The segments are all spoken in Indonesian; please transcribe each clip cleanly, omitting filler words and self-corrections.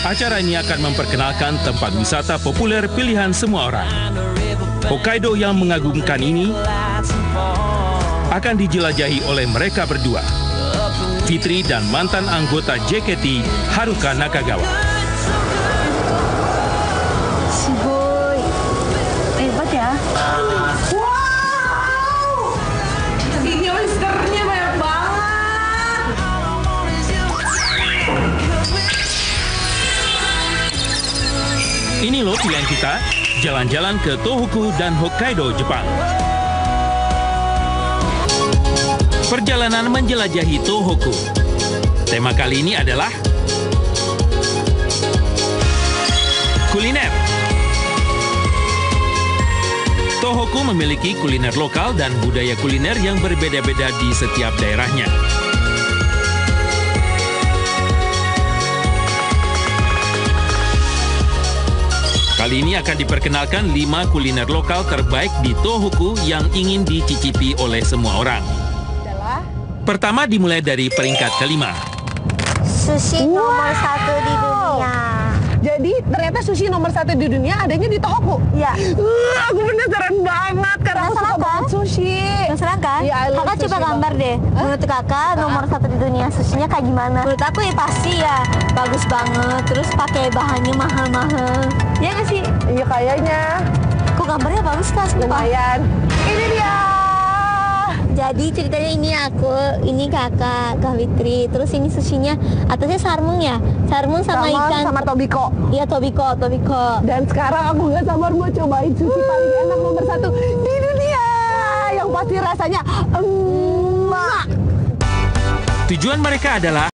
Acara ini akan memperkenalkan tempat wisata populer pilihan semua orang. Hokkaido yang mengagumkan ini akan dijelajahi oleh mereka berdua, Fitri dan mantan anggota JKT Haruka Nakagawa. Sugoi. Hebat ya. Wow! Ini oysternya banyak banget. Ini loh pilihan kita, jalan-jalan ke Tohoku dan Hokkaido, Jepang. Perjalanan menjelajahi Tohoku. Tema kali ini adalah kuliner. Tohoku memiliki kuliner lokal dan budaya kuliner yang berbeda-beda di setiap daerahnya. Kali ini akan diperkenalkan 5 kuliner lokal terbaik di Tohoku yang ingin dicicipi oleh semua orang. Pertama dimulai dari peringkat kelima. Sushi nomor 1 di dunia. Jadi ternyata sushi nomor 1 di dunia adanya di Tohoku. Ya. Aku penasaran banget karena aku suka banget sushi. Penasaran kan? Iya, I love Kakak coba sushi gambar deh. Menurut kakak nomor 1 di dunia sushinya kayak gimana? Menurut aku ya pasti ya bagus banget. Terus pakai bahannya mahal-mahal. Ya nggak sih? Iya kayaknya. Kok gambarnya bagus kan? Lumayan. Ini dia. Jadi ceritanya ini kakak, Kak Fitri. Terus ini sushinya atasnya sarmung ya? Sarmung sama ikan. Sama tobiko. Iya, tobiko. Dan sekarang aku nggak sabar mau cobain sushi paling enak nomor 1 di dunia. Yang pasti rasanya emak. Tujuan mereka adalah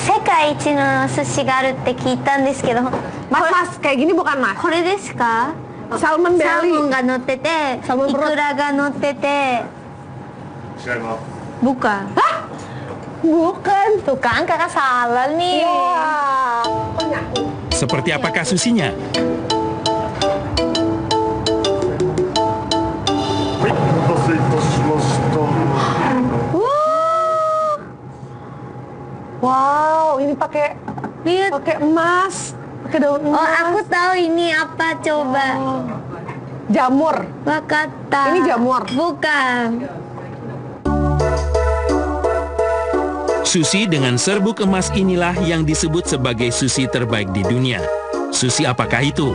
Sekai ichi no sushi ga aruって聞いたんですけど、Mas, kayak gini bukan mas? これですか？ Salmon サー belly. モンが乗ってて、サーモンイブロックラが乗ってて。違います。 Bukan. Bukan. Tuh kan kakak salah nih. Wah. seperti apakah susinya? はい、お待たせいたしました。 Wow, ini pakai Lihat. emas, pakai daun Oh, emas. aku tahu ini apa coba. Jamur. Wakata. Ini jamur. Bukan. Sushi dengan serbuk emas inilah yang disebut sebagai sushi terbaik di dunia. Sushi apakah itu?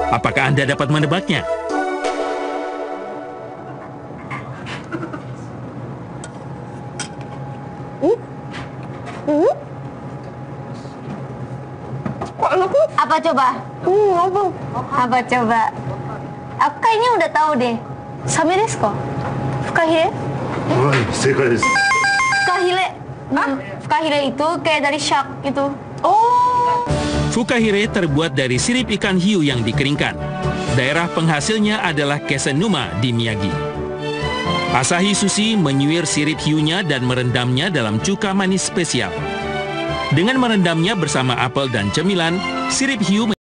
Apakah Anda dapat menebaknya? Kok enak tuh? Apa coba? Apa? Apa coba? Aku kayaknya udah tahu deh. Same desu ka? Fukahire? はい、正解です。 Fukahire. Fukahire itu kayak dari shark itu. Oh, Fukahire terbuat dari sirip ikan hiu yang dikeringkan. Daerah penghasilnya adalah Kesenuma di Miyagi. Asahi Sushi menyuir sirip hiunya dan merendamnya dalam cuka manis spesial. Dengan merendamnya bersama apel dan cemilan, sirip hiu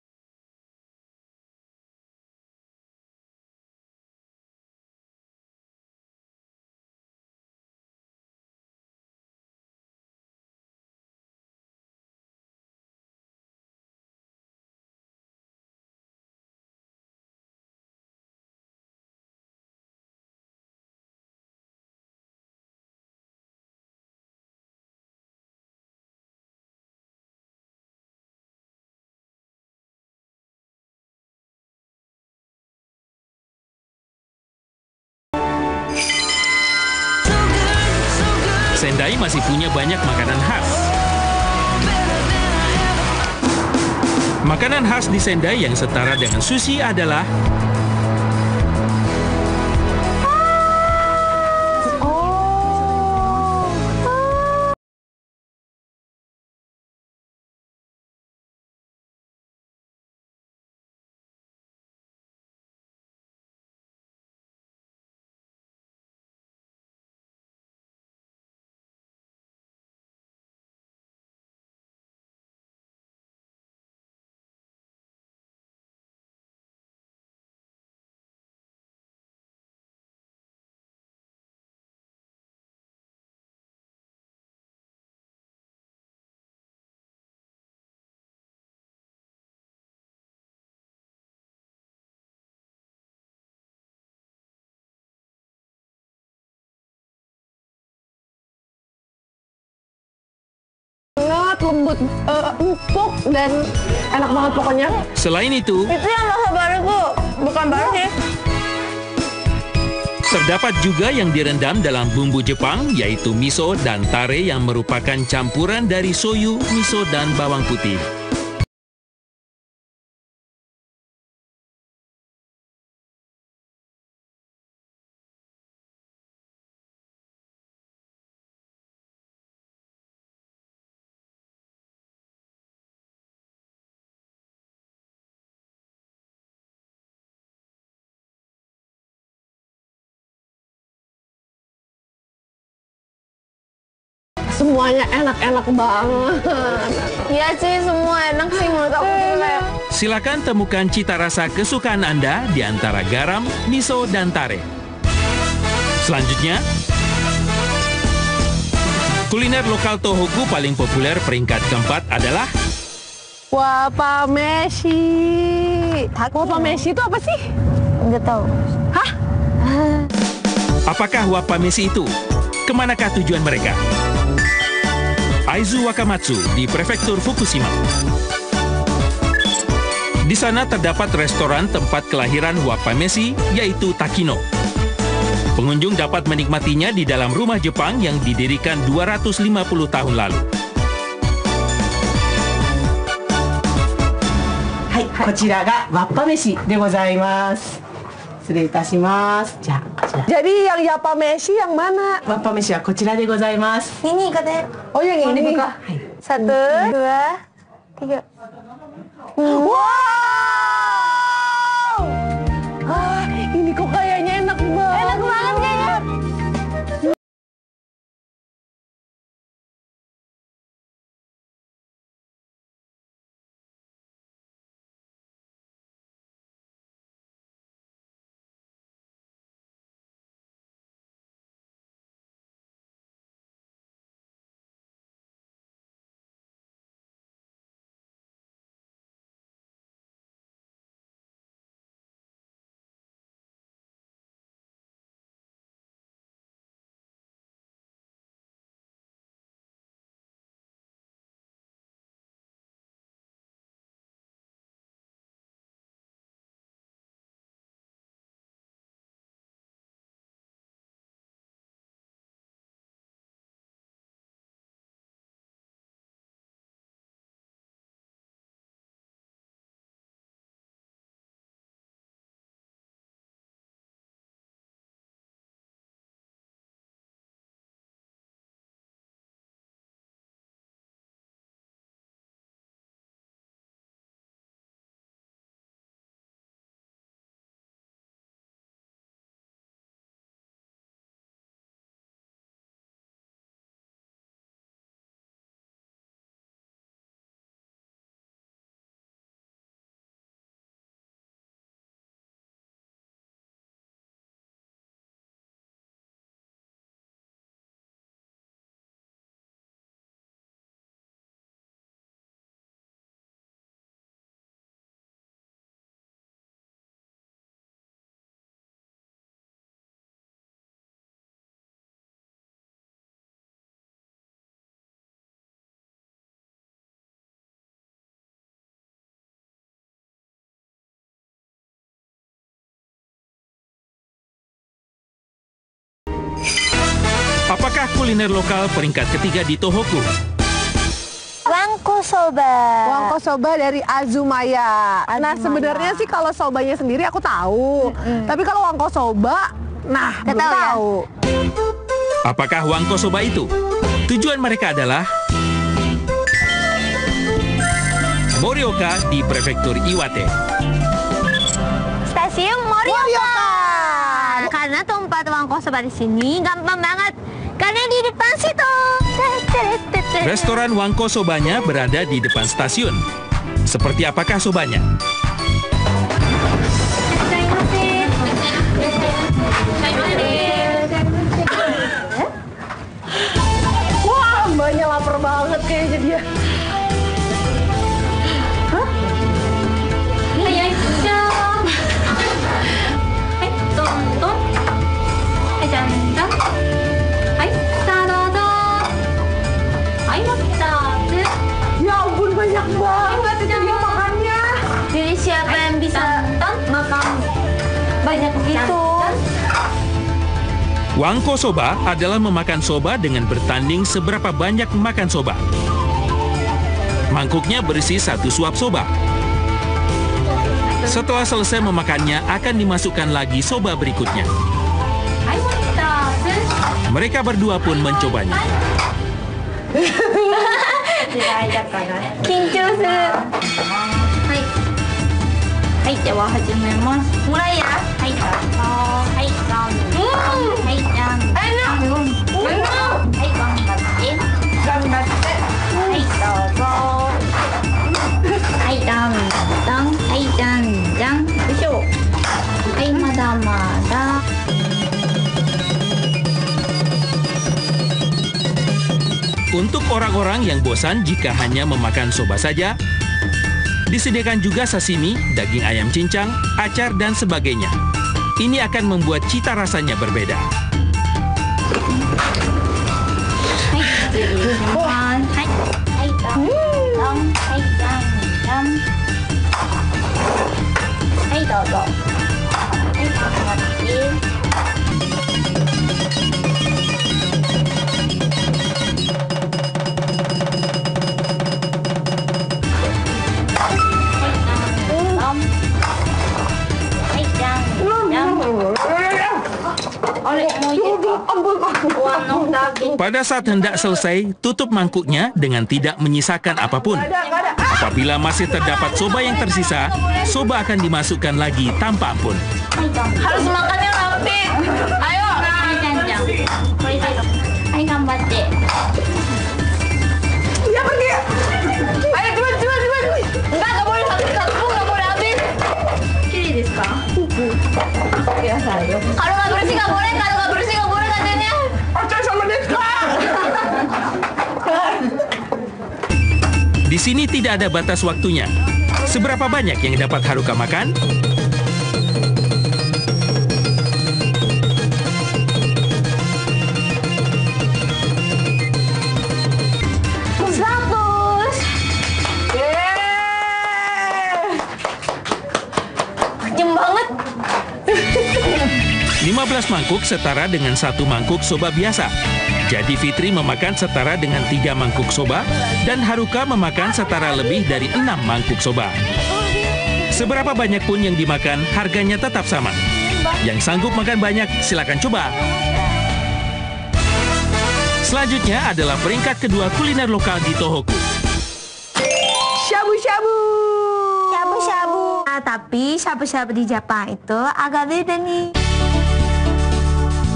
Sendai masih punya banyak makanan khas. Makanan khas di Sendai yang setara dengan sushi adalah lembut, empuk dan enak banget pokoknya. Selain itu, Itu yang rasa baru, Bu. Bukan baru sih. terdapat juga yang direndam dalam bumbu Jepang, yaitu miso dan tare yang merupakan campuran dari soyu, miso, dan bawang putih. Semuanya enak-enak banget. Iya sih, semua enak sih menurut aku. Kayak Silakan temukan cita rasa kesukaan Anda di antara garam, miso, dan tare. Selanjutnya, kuliner lokal Tohoku paling populer peringkat keempat adalah Wapameshi. Wapameshi itu apa sih? nggak tahu. Hah? apakah Wapameshi itu? Kemanakah tujuan mereka? Aizu Wakamatsu di Prefektur Fukushima. Di sana terdapat restoran tempat kelahiran Wapameshi, yaitu Takino. Pengunjung dapat menikmatinya di dalam rumah Jepang yang didirikan 250 tahun lalu. はい、こちらがわっぱ飯でございます。失礼いたします。じゃあ、こちら。 Jadi yang Yapameshi yang mana? わっぱ飯はこちらでございます。 Ini katanya. Oh yang ini. Buka. Satu, dua, tiga. Wow! Ah, ini kok kayaknya enak banget. Enak banget kayaknya. Apakah kuliner lokal peringkat ketiga di Tohoku? Wangko soba. Wangko soba dari Azumaya. Nah sebenarnya sih kalau sobanya sendiri aku tahu. Tapi kalau wangko soba, nah Nggak belum tahu ya? tahu. Apakah wangko soba itu? Tujuan mereka adalah Morioka di Prefektur Iwate. Stasiun Morioka. Karena tempat wangko soba di sini gampang banget. Karena di depan situ. Restoran wangko sobanya berada di depan stasiun. Seperti apakah sobanya? Wah mbaknya lapar banget kayaknya dia. Wangko soba adalah memakan soba dengan bertanding seberapa banyak makan soba. Mangkuknya berisi 1 suap soba. Setelah selesai memakannya, akan dimasukkan lagi soba berikutnya. Mereka berdua pun mencobanya. 緊張する。はい。はい、では始めます。もらいや。はい、どうぞ。はい、どうぞ。はい、じゃん。はい、頑張って。頑張って。はい、どうぞ。はい、どんどん。はい、じゃんじゃん。よいしょ。はい、まだまだ。Untuk orang-orang yang bosan jika hanya memakan soba saja, disediakan juga sashimi, daging ayam cincang, acar, dan sebagainya. Ini akan membuat cita rasanya berbeda. はい、失礼します。はい、はい、どんどん。はい、じゃんじゃん。はい、どうぞ。はい、頑張って。Pada saat hendak selesai, tutup mangkuknya dengan tidak menyisakan apapun. Apabila masih terdapat soba yang tersisa, soba akan dimasukkan lagi tanpa ampun. Harus makannya rapi. Ayo. Ayo, gambatte. Ya pergi. Ayo cepat. Enggak boleh satu pun nggak boleh habis. Kiri desu ka? Biasa aja. Kalau nggak bersih nggak boleh, kalau nggak bersih nggak boleh katanya. Acai sama Deska. Di sini tidak ada batas waktunya. Seberapa banyak yang dapat Haruka makan? Kejem banget. 15 mangkuk setara dengan 1 mangkuk soba biasa. Jadi Fitri memakan setara dengan 3 mangkuk soba dan Haruka memakan setara lebih dari 6 mangkuk soba. Seberapa banyak pun yang dimakan, harganya tetap sama. Yang sanggup makan banyak, silakan coba. Selanjutnya adalah peringkat kedua kuliner lokal di Tohoku. Shabu-shabu. Shabu-shabu. Tapi shabu-shabu di Jepang itu agak beda nih.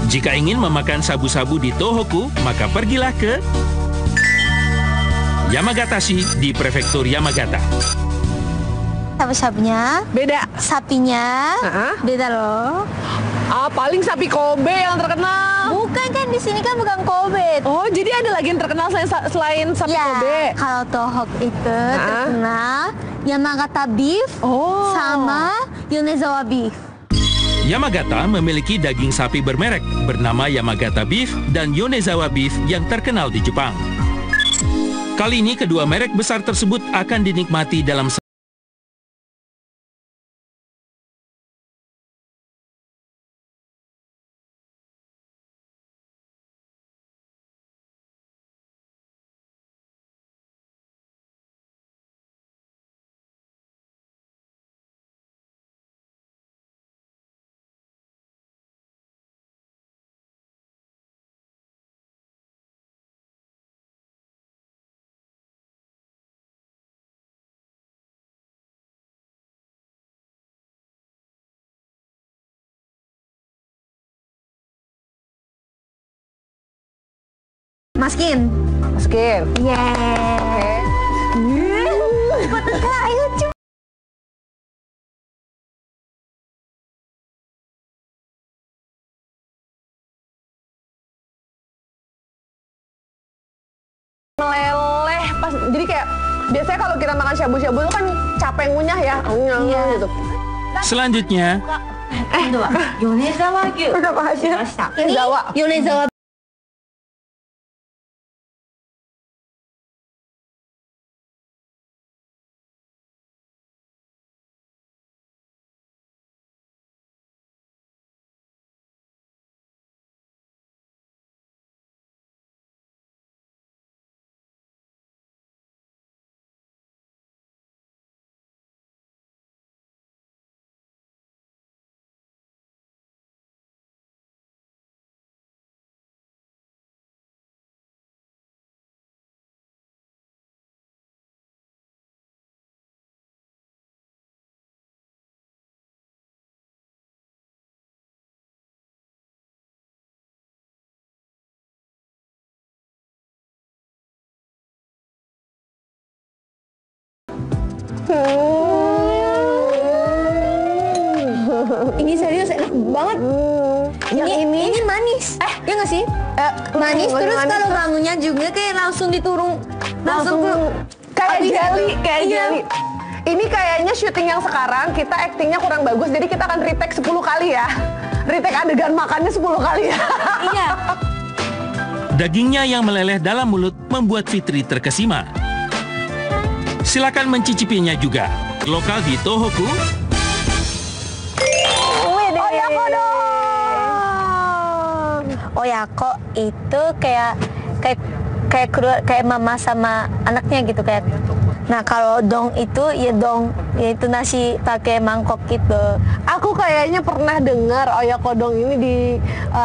Jika ingin memakan sabu-sabu di Tohoku, maka pergilah ke Yamagatashi di Prefektur Yamagata. Shabu-shabunya Beda. sapinya beda loh. Paling sapi Kobe yang terkenal. Bukan kan, di sini kan bukan Kobe. Oh, jadi ada lagi yang terkenal selain sapi Ya, Kobe. kalau Tohoku itu terkenal Yamagata beef sama Yonezawa beef. Yamagata memiliki daging sapi bermerek bernama Yamagata Beef dan Yonezawa Beef yang terkenal di Jepang. Kali ini kedua merek besar tersebut akan dinikmati dalam Masukin. Yeay. Cepat Kak, ayo cepat. Meleleh pas. Jadi kayak biasanya kalau kita makan shabu-shabu itu kan capek ngunyah ya. Ngunyah gitu. selanjutnya. Yonezawa beef. Udah bahasnya. Ini Yonezawa Ini serius enak banget. Ini manis. Ya nggak sih? Manis terus kalau bangunnya juga kayak langsung diturun, langsung kayak jelly, kayak Iya. jelly. Ini kayaknya syuting yang sekarang kita aktingnya kurang bagus, jadi kita akan retake 10 kali ya. Retake adegan makannya 10 kali ya. Iya. Dagingnya yang meleleh dalam mulut membuat Fitri terkesima. Silakan mencicipinya juga. Lokal di Tohoku, Oyako itu kayak mama sama anaknya gitu kayak. Nah kalau dong itu ya dong, yaitu nasi pakai mangkok gitu. Aku kayaknya pernah dengar oyakodong ini di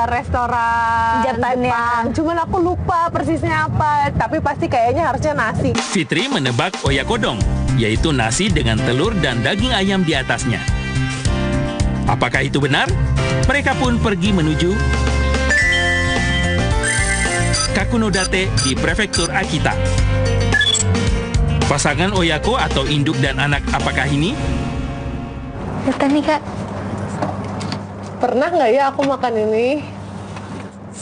restoran Jepang ya. Cuman aku lupa persisnya apa, tapi pasti kayaknya harusnya nasi. Fitri menebak oyakodong, yaitu nasi dengan telur dan daging ayam di atasnya. Apakah itu benar? Mereka pun pergi menuju Kakunodate di prefektur Akita. Pasangan Oyako atau induk dan anak apakah ini? Lihat nih kak. Pernah nggak ya aku makan ini?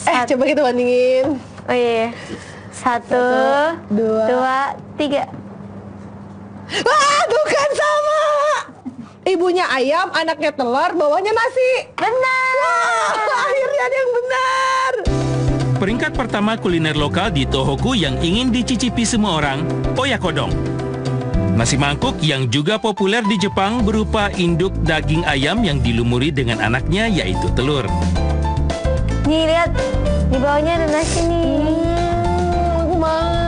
Coba kita bandingin. Oh iya. 1, 2, 3. Wah, tuh kan sama. Ibunya ayam, anaknya telur, bawahnya nasi. Benar. Wah, akhirnya ada yang benar. Peringkat pertama kuliner lokal di Tohoku yang ingin dicicipi semua orang, oyakodong. Nasi mangkuk yang juga populer di Jepang berupa induk daging ayam yang dilumuri dengan anaknya yaitu telur. Nih lihat, di bawahnya ada nasi nih. Aku mau.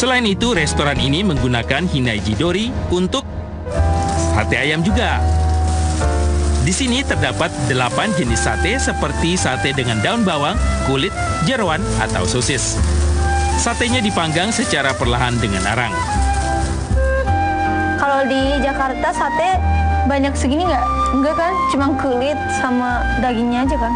Selain itu, restoran ini menggunakan Hinaiji Dori untuk sate ayam juga. Di sini terdapat 8 jenis sate seperti sate dengan daun bawang, kulit, jeroan, atau sosis. Satenya dipanggang secara perlahan dengan arang. Kalau di Jakarta sate banyak segini nggak? Enggak kan? Cuma kulit sama dagingnya aja kan?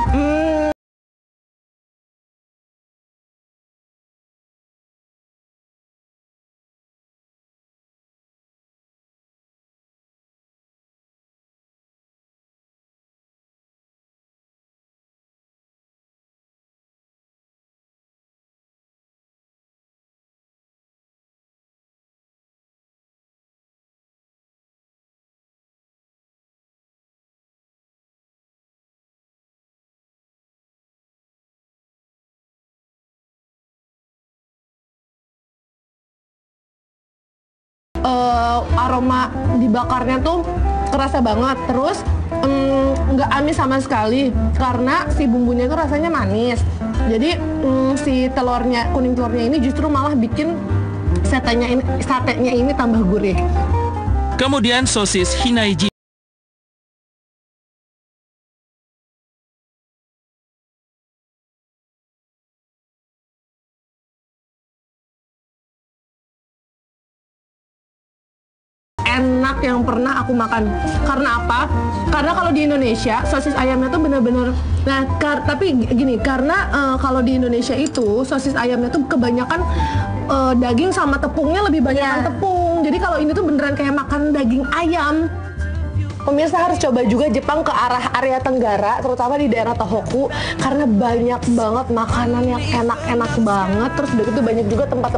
Aroma dibakarnya tuh kerasa banget, terus nggak amis sama sekali karena si bumbunya itu rasanya manis. Jadi si telurnya, kuning telurnya ini justru malah bikin satenya ini tambah gurih. Kemudian sosis Hinaiji Enak yang pernah aku makan. Karena apa? Karena kalau di Indonesia sosis ayamnya tuh bener-bener. Nah, tapi gini, karena kalau di Indonesia itu sosis ayamnya tuh kebanyakan daging sama tepungnya lebih banyak tepung. Jadi kalau ini tuh beneran kayak makan daging ayam. Pemirsa harus coba juga Jepang ke arah area Tenggara, terutama di daerah Tohoku, karena banyak banget makanan yang enak-enak banget. Terus udah gitu banyak juga tempat-tempat